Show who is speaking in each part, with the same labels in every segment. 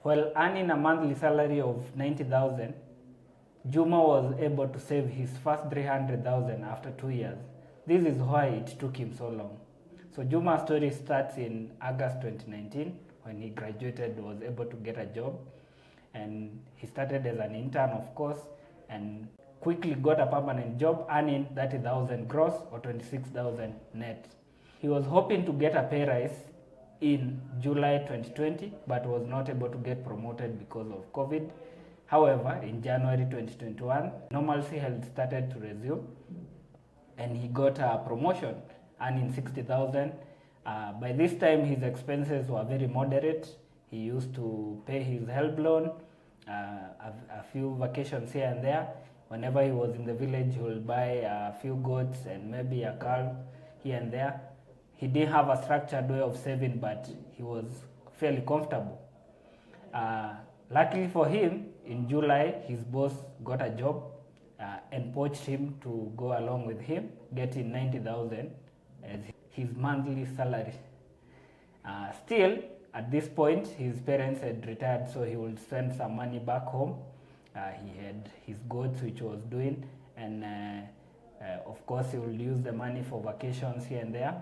Speaker 1: While earning a monthly salary of 90,000, Juma was able to save his first 300,000 after 2 years. This is why it took him so long. So Juma's story starts in August 2019 when he graduated, was able to get a job, and he started as an intern, of course, and quickly got a permanent job earning 30,000 gross or 26,000 net. He was hoping to get a pay rise in July 2020 but was not able to get promoted because of COVID. However, in January 2021, normalcy had started to resume and he got a promotion earning 60,000. By this time, his expenses were very moderate. He used to pay his health loan, a few vacations here and there. Whenever he was in the village, he would buy a few goats and maybe a cow here and there. He didn't have a structured way of saving, but he was fairly comfortable. Luckily for him, in July, his boss got a job and poached him to go along with him, getting 90,000 as his monthly salary. Still, at this point, his parents had retired, so he would send some money back home. He had his goats, which was doing, and of course, he would use the money for vacations here and there.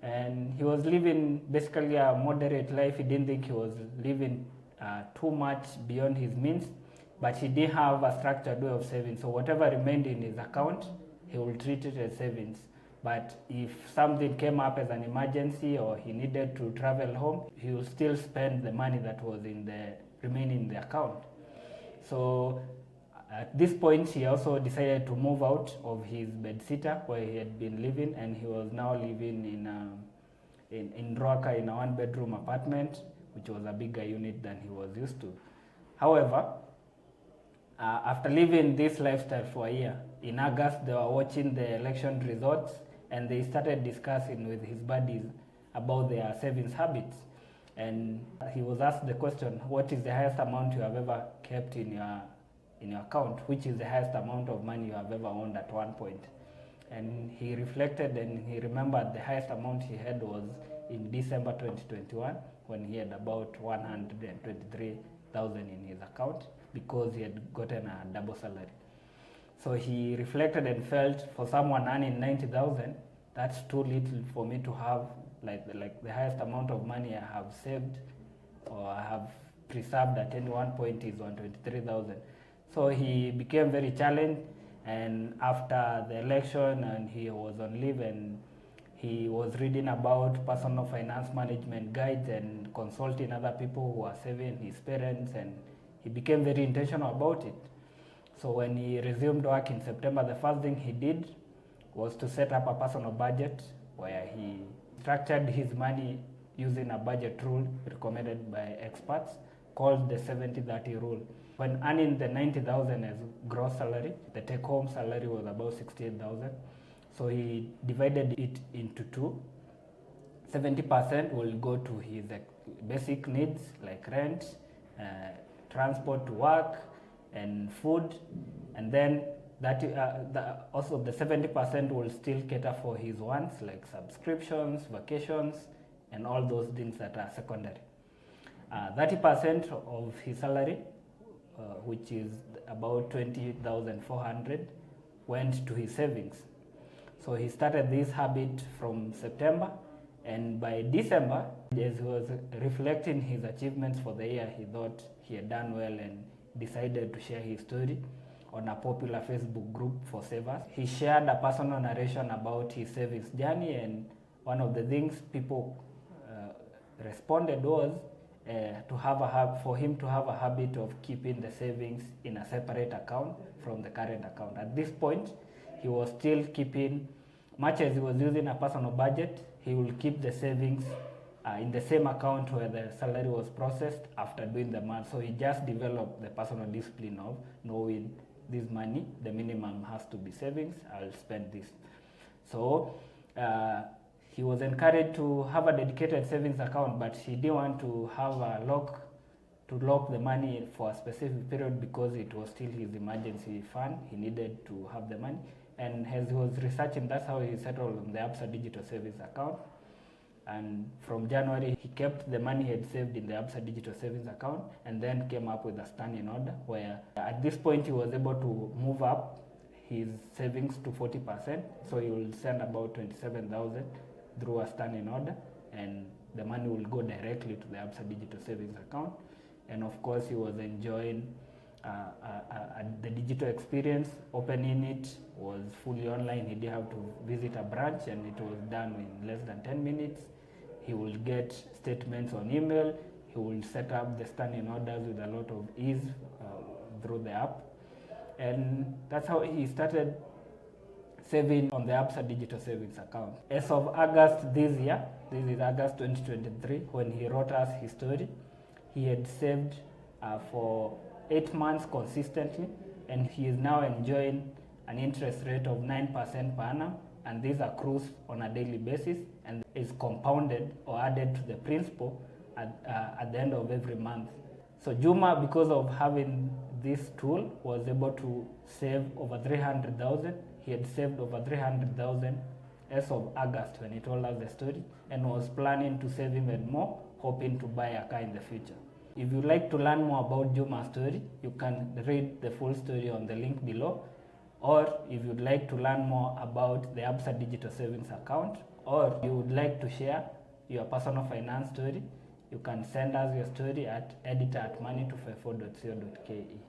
Speaker 1: And he was living basically a moderate life. He didn't think he was living too much beyond his means, but he didn't have a structured way of saving. So whatever remained in his account, he will treat it as savings. But if something came up as an emergency or he needed to travel home, he will still spend the money that was remaining in the account. So at this point, he also decided to move out of his bedsitter where he had been living, and he was now living in Roaka in a one-bedroom apartment, which was a bigger unit than he was used to. However, after living this lifestyle for a year, in August they were watching the election results and they started discussing with his buddies about their savings habits. And he was asked the question, what is the highest amount you have ever kept in your account? Which is the highest amount of money you have ever owned at one point? And he reflected and he remembered the highest amount he had was in December 2021 when he had about 123,000 in his account because he had gotten a double salary. So he reflected and felt, for someone earning 90,000, that's too little for me to have like the highest amount of money I have saved or I have preserved at any one point is 123,000. So he became very challenged, and after the election and he was on leave and he was reading about personal finance management guides and consulting other people who are saving, his parents, and he became very intentional about it. So when he resumed work in September, the first thing he did was to set up a personal budget where he structured his money using a budget rule recommended by experts called the 70-30 rule. When earning the 90,000 as gross salary, the take-home salary was about 68,000. So he divided it into two. 70% will go to his basic needs like rent, transport to work, and food, and then also the 70% will still cater for his wants like subscriptions, vacations, and all those things that are secondary. 30% of his salary, which is about 20,400, went to his savings. So he started this habit from September, and by December, as he was reflecting his achievements for the year, he thought he had done well and decided to share his story on a popular Facebook group for savers. He shared a personal narration about his savings journey, and one of the things people responded was for him to have a habit of keeping the savings in a separate account from the current account. At this point, he was still keeping, much as he was using a personal budget, he will keep the savings in the same account where the salary was processed after doing the math. So he just developed the personal discipline of knowing this money, the minimum has to be savings, I'll spend this. So he was encouraged to have a dedicated savings account, but he didn't want to have a lock the money for a specific period because it was still his emergency fund. He needed to have the money. And as he was researching, that's how he settled on the Absa Digital Savings account. And from January, he kept the money he had saved in the Absa Digital Savings account and then came up with a standing order where at this point he was able to move up his savings to 40%. So he will send about 27,000 through a standing order, and the money will go directly to the Absa Digital Savings account. And of course, he was enjoying the digital experience. Opening it was fully online. He didn't have to visit a branch, and it was done in less than 10 minutes. He will get statements on email. He will set up the standing orders with a lot of ease through the app. And that's how he started saving on the Absa Digital Savings account. As of August this year, this is August 2023, when he wrote us his story, he had saved for 8 months consistently, and he is now enjoying an interest rate of 9% per annum, and this accrues on a daily basis and is compounded or added to the principal at the end of every month. So Juma, because of having this tool, was able to save over 300,000. He had saved over 300,000 as of August when he told us the story, and was planning to save even more, hoping to buy a car in the future. If you'd like to learn more about Juma's story, you can read the full story on the link below. Or if you'd like to learn more about the Absa Digital Savings account, or you would like to share your personal finance story, you can send us your story at editor@money254.co.ke.